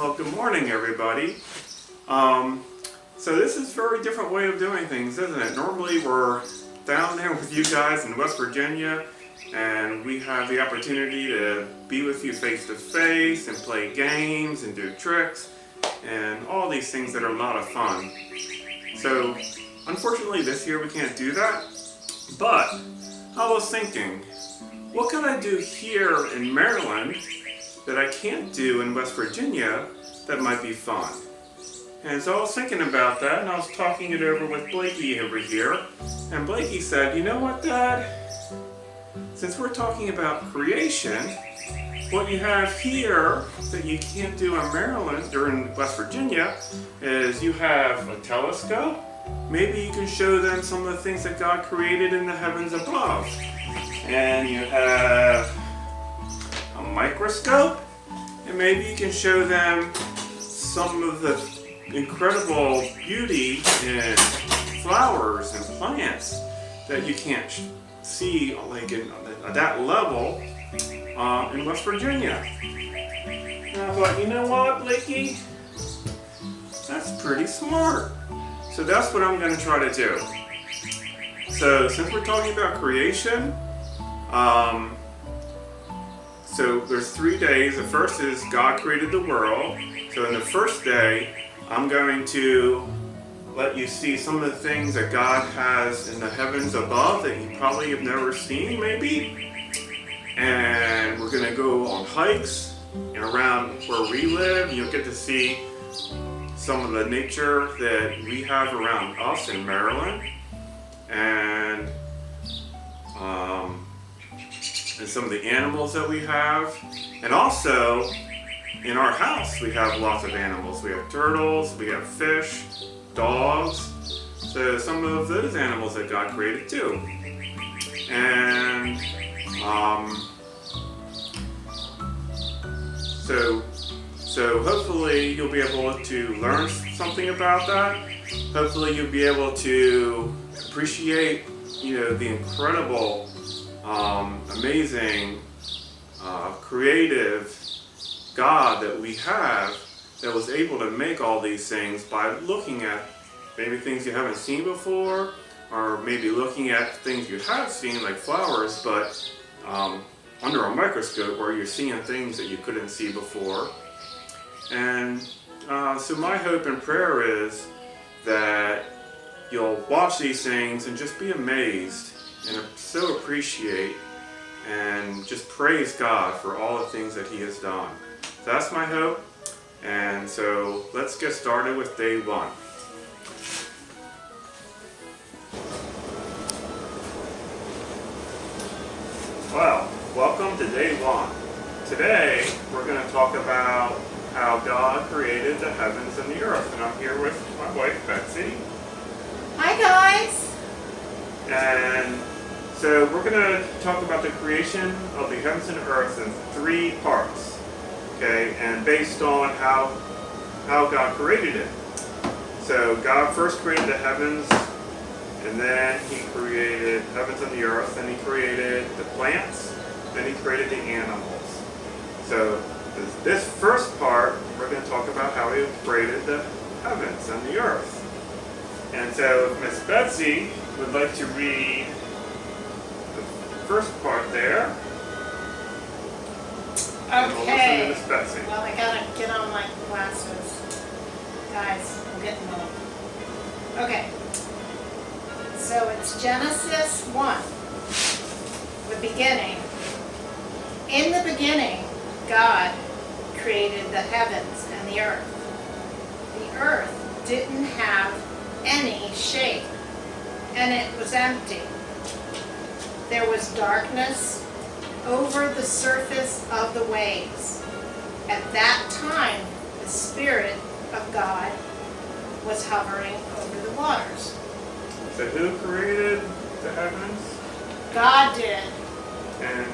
Well, good morning, everybody. So this is a very different way of doing things, isn't it? Normally we're down there with you guys in West Virginia, and we have the opportunity to be with you face to face and play games and do tricks and all these things that are a lot of fun. So unfortunately this year we can't do that, but I was thinking, what can I do here in Maryland that I can't do in West Virginia that might be fun? And so I was thinking about that, and I was talking it over with Blakey over here, and Blakey said, you know what, Dad? Since we're talking about creation, what you have here that you can't do in Maryland or in West Virginia is you have a telescope. Maybe you can show them some of the things that God created in the heavens above. And you have a microscope, and maybe you can show them some of the incredible beauty in flowers and plants that you can't see like at that level in West Virginia. And I thought, you know what, Blakey? That's pretty smart. So that's what I'm going to try to do. So since we're talking about creation, so there's 3 days. The first is God created the world. So in the first day, I'm going to let you see some of the things that God has in the heavens above that you probably have never seen, maybe. And we're going to go on hikes around where we live. You'll get to see some of the nature that we have around us in Maryland. And some of the animals that we have. And also, in our house, we have lots of animals. We have turtles, we have fish, dogs. So some of those animals that God created too. And so hopefully you'll be able to learn something about that. Hopefully you'll be able to appreciate, the incredible, amazing, creative God that we have that was able to make all these things by looking at maybe things you haven't seen before, or maybe looking at things you have seen like flowers, but under a microscope where you're seeing things that you couldn't see before. And so my hope and prayer is that you'll watch these things and just be amazed and so appreciate and just praise God for all the things that He has done. So that's my hope. And so let's get started with day one. Well, welcome to day one. Today we're going to talk about how God created the heavens and the earth. And I'm here with my wife, Betsy. Hi guys! And so we're going to talk about the creation of the heavens and earth in 3 parts. Okay, and based on how God created it. So God first created the heavens, and then He created heavens and the earth, then He created the plants, then He created the animals. So this first part, we're going to talk about how He created the heavens and the earth. And so if Miss Betsy would like to read the first part there. Okay. We'll Betsy. Well, I gotta get on my glasses. Guys, I'm getting old. Okay. So it's Genesis 1. The beginning. In the beginning, God created the heavens and the earth. The earth didn't have any shape, and it was empty. There was darkness over the surface of the waves. At that time, the Spirit of God was hovering over the waters. So who created the heavens? God did. And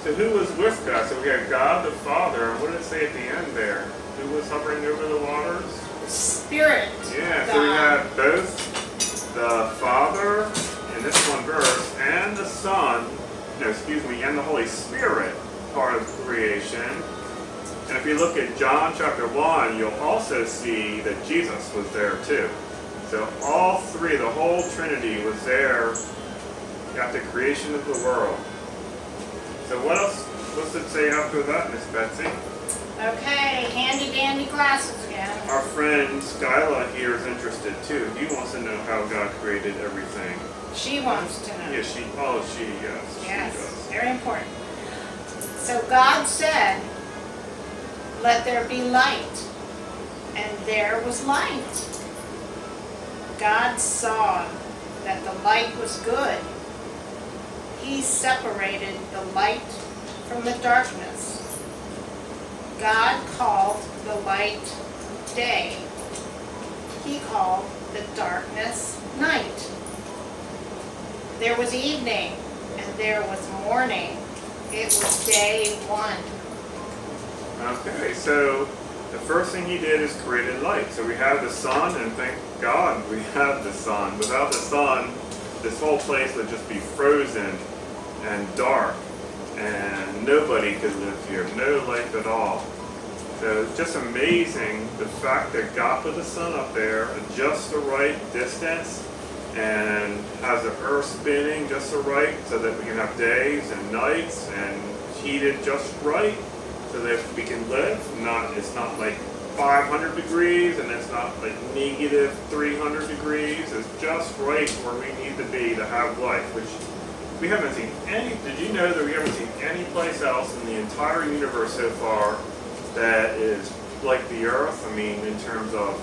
so who was with God? So we had God the Father, and what did it say at the end there? Who was hovering over the waters? The Spirit. Yeah, so we have both the Father in this one verse, and the Son, and the Holy Spirit part of creation. And if you look at John chapter 1, you'll also see that Jesus was there too. So all three, the whole Trinity was there at the creation of the world. So what's it say after that, Miss Betsy? Okay, handy dandy glasses again. Our friend Skyla here is interested too. He wants to know how God created everything. She wants to know. Yes, yes. Yes, She does. very important. So God said, "Let there be light," and there was light. God saw that the light was good. He separated the light from the darkness. God called the light day. He called the darkness night. There was evening and there was morning. It was day one. Okay, so the first thing he did is created light. So we have the sun, and thank God we have the sun. Without the sun, this whole place would just be frozen and dark, and nobody could live here, no life at all. So it's just amazing the fact that God put the sun up there at just the right distance and has the earth spinning just the right so that we can have days and nights and heated just right so that we can live. It's not like 500 degrees and it's not like negative 300 degrees. It's just right where we need to be to have life, which we haven't seen did you know that we haven't seen any place else in the entire universe so far that is like the earth? I mean, in terms of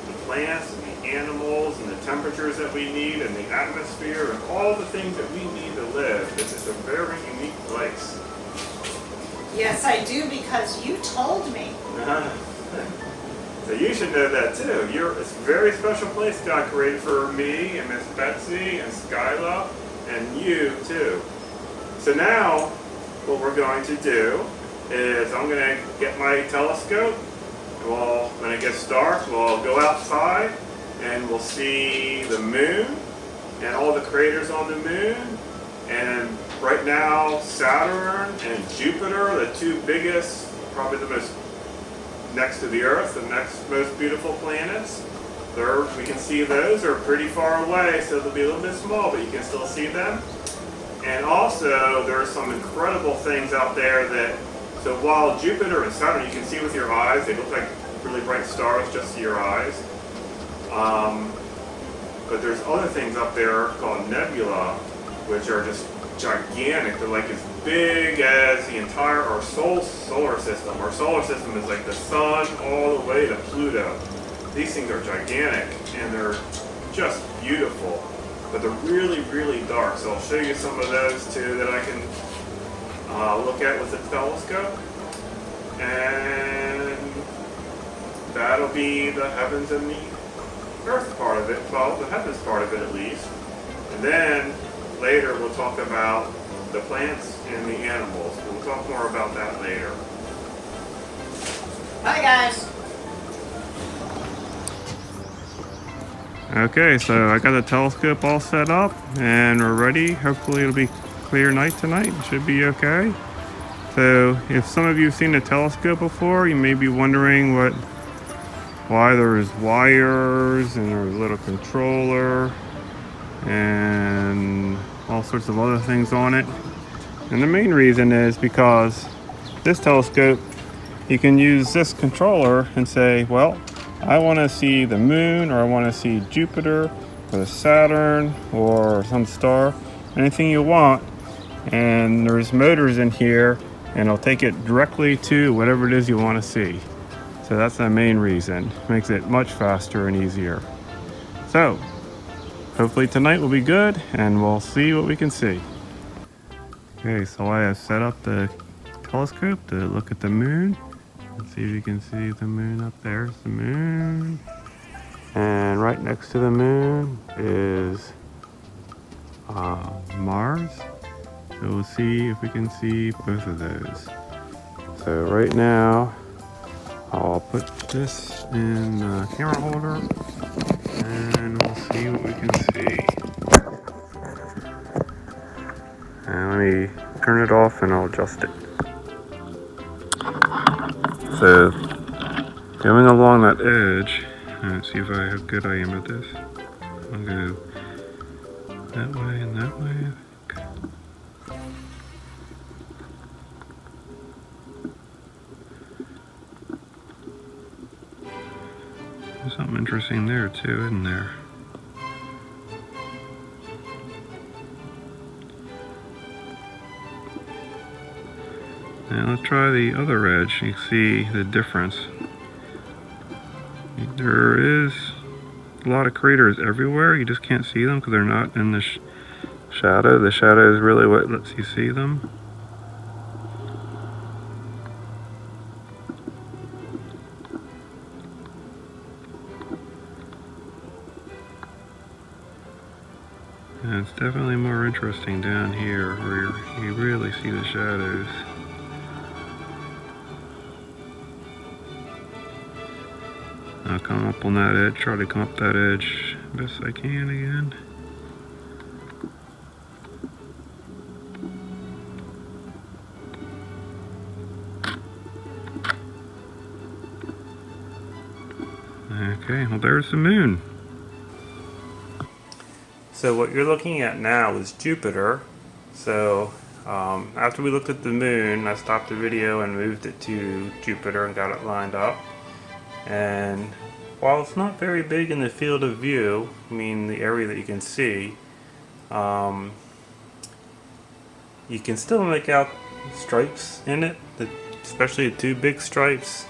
the plants and the animals and the temperatures that we need and the atmosphere and all the things that we need to live. This is a very unique place. Yes, I do, because you told me. So you should know that too. It's a very special place God created for me and Miss Betsy and Skyla and you too. So now what we're going to do is I'm going to get my telescope. When it gets dark, we'll go outside and we'll see the moon and all the craters on the moon. And right now, Saturn and Jupiter are the two biggest, probably the most next to the Earth, the next most beautiful planets. We can see those. They're pretty far away, so they'll be a little bit small, but you can still see them. And also, there are some incredible things out there so while Jupiter and Saturn you can see with your eyes, they look like really bright stars just to your eyes. But there's other things up there called nebula, which are just gigantic. They're like as big as the entire our solar system. Our solar system is like the sun all the way to Pluto. These things are gigantic and they're just beautiful, but they're really, really dark. So I'll show you some of those too that I can look at with the telescope. And that'll be the heavens and the earth part of it. Well, the heavens part of it at least. And then later we'll talk about the plants and the animals. We'll talk more about that later. Bye, guys. Okay, so I got the telescope all set up and we're ready. Hopefully it'll be clear night tonight. It should be okay. So if some of you have seen a telescope before, you may be wondering why there's wires and there's a little controller and all sorts of other things on it. And the main reason is because this telescope, you can use this controller and say, well, I want to see the moon, or I want to see Jupiter or Saturn or some star, anything you want. And there's motors in here and it'll take it directly to whatever it is you want to see. So that's the main reason. Makes it much faster and easier. So hopefully tonight will be good and we'll see what we can see. Okay, so I have set up the telescope to look at the moon. Let's see if you can see the moon up there. There's the moon. And right next to the moon is Mars. So we'll see if we can see both of those. So right now, I'll put this in the camera holder and we'll see what we can see. And let me turn it off and I'll adjust it. So going along that edge, let's see if how good I am at this. I'll go that way and that way. There's something interesting there too, isn't there? Now let's try the other edge. You can see the difference. There is a lot of craters everywhere. You just can't see them because they're not in the shadow. The shadow is really what lets you see them. And it's definitely more interesting down here where you really see the shadows. I'll come up on that edge, try to come up that edge best I can again. Okay, well there's the moon. So what you're looking at now is Jupiter. So after we looked at the moon, I stopped the video and moved it to Jupiter and got it lined up. And while it's not very big in the field of view, I mean the area that you can see, you can still make out stripes in it, especially the two big stripes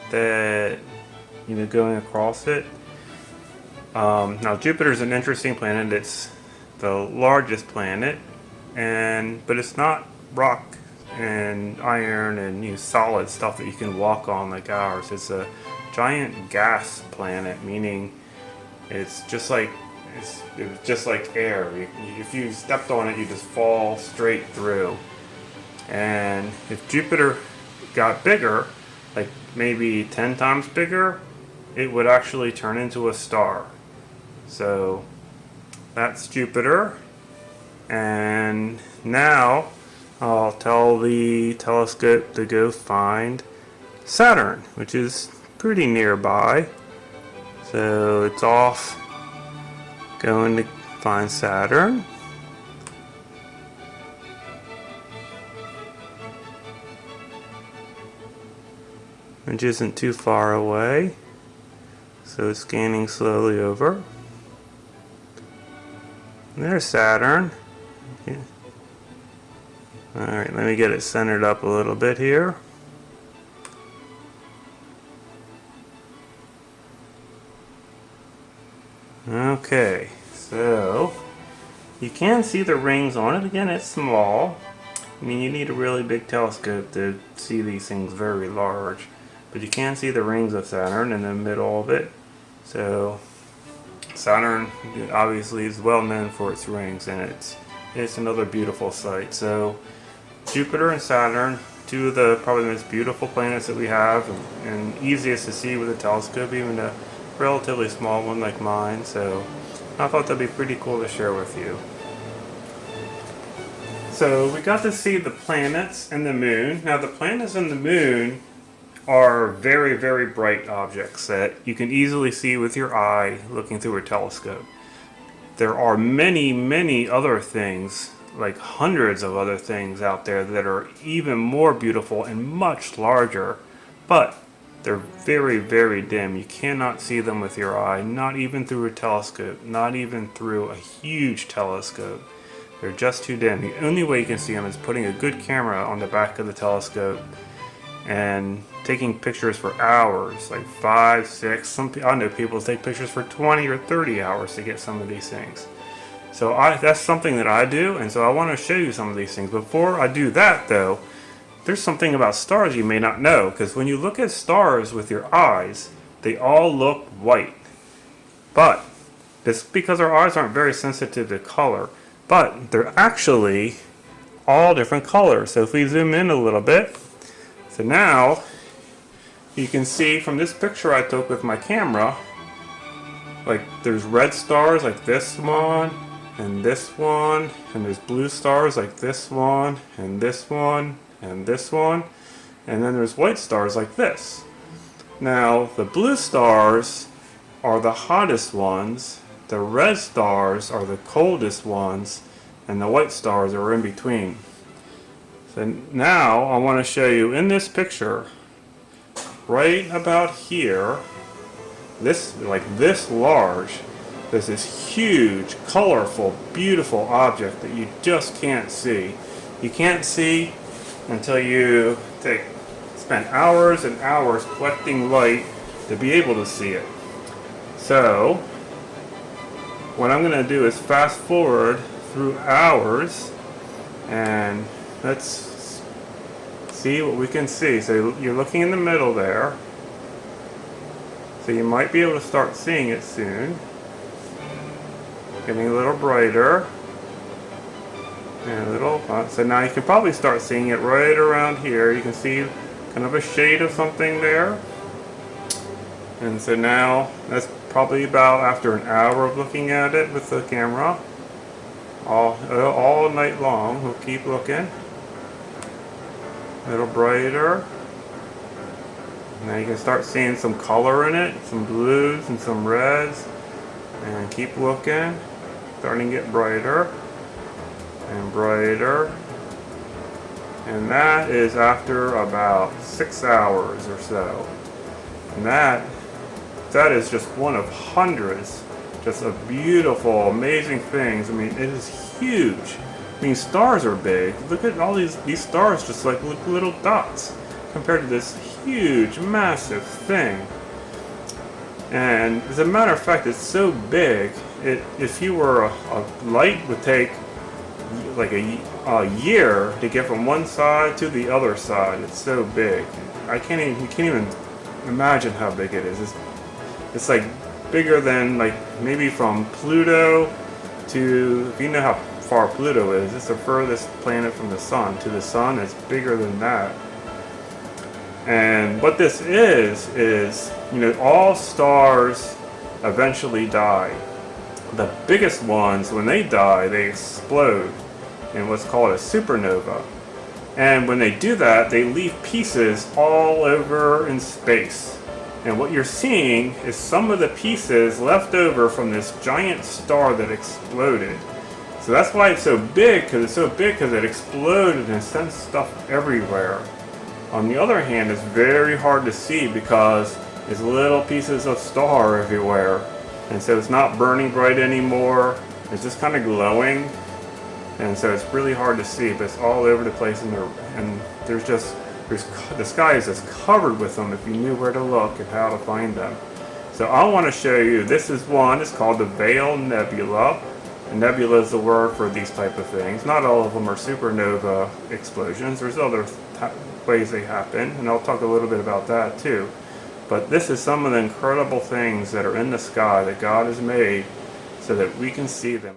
that going across it. Now Jupiter is an interesting planet. It's the largest planet, but it's not rock and iron and solid stuff that you can walk on like ours. It's a giant gas planet, meaning it's just like air. If you stepped on it, you just fall straight through. And if Jupiter got bigger, like maybe 10 times bigger, it would actually turn into a star. So that's Jupiter. And now I'll tell the telescope to go find Saturn, which is pretty nearby. So it's off going to find Saturn. Which isn't too far away. So it's scanning slowly over. There's Saturn. Yeah. Alright, let me get it centered up a little bit here. Okay, so you can see the rings on it. Again, it's small. I mean, you need a really big telescope to see these things very large. But you can see the rings of Saturn in the middle of it. So Saturn obviously is well known for its rings, and it's another beautiful sight. So Jupiter and Saturn, two of the probably most beautiful planets that we have, and easiest to see with a telescope, even a relatively small one like mine. So I thought that'd be pretty cool to share with you. So we got to see the planets and the moon. Now the planets and the moon are very, very bright objects that you can easily see with your eye looking through a telescope. There are many, many other things, like hundreds of other things out there that are even more beautiful and much larger, but they're very, very dim. You cannot see them with your eye, not even through a telescope, not even through a huge telescope. They're just too dim. The only way you can see them is putting a good camera on the back of the telescope and taking pictures for hours, like 5, 6. I know people take pictures for 20 or 30 hours to get some of these things. So that's something that I do, and so I want to show you some of these things. Before I do that, though, there's something about stars you may not know, because when you look at stars with your eyes, they all look white. But this because our eyes aren't very sensitive to color, but they're actually all different colors. So if we zoom in a little bit, so now you can see from this picture I took with my camera, like there's red stars like this one, and this one, and there's blue stars like this one, and this one, and this one. And then there's white stars like this. Now, the blue stars are the hottest ones, the red stars are the coldest ones, and the white stars are in between. So now I want to show you in this picture, right about here, this large, there's this huge, colorful, beautiful object that you just can't see. You can't see until you spend hours and hours collecting light to be able to see it. So what I'm going to do is fast forward through hours and let's see what we can see. So you're looking in the middle there. So you might be able to start seeing it soon. Getting a little brighter. And a little, so now you can probably start seeing it right around here. You can see kind of a shade of something there. And so now that's probably about after an hour of looking at it with the camera. All night long, we'll keep looking. A little brighter. Now you can start seeing some color in it, some blues and some reds. And keep looking. Starting to get brighter and brighter. And that is after about 6 hours or so. And that is just one of hundreds just of beautiful, amazing things. I mean, it is huge. I mean, stars are big. Look at all these stars just like little dots compared to this huge, massive thing. And as a matter of fact, it's so big, if you were a light would take like a year to get from one side to the other side. It's so big. You can't even imagine how big it is. It's like bigger than like maybe from Pluto to, if you know how far Pluto is, it's the furthest planet from the sun. To the sun, it's bigger than that. And what this is, you know, all stars eventually die. The biggest ones, when they die, they explode in what's called a supernova. And when they do that, they leave pieces all over in space. And what you're seeing is some of the pieces left over from this giant star that exploded. So that's why it's so big, because it exploded and sent stuff everywhere. On the other hand, it's very hard to see because there's little pieces of star everywhere. And so it's not burning bright anymore. It's just kind of glowing. And so it's really hard to see, but it's all over the place, and the sky is just covered with them if you knew where to look and how to find them. So I want to show you, this is one, it's called the Veil Nebula. And nebula is the word for these type of things. Not all of them are supernova explosions. There's other ways they happen, and I'll talk a little bit about that too. But this is some of the incredible things that are in the sky that God has made so that we can see them.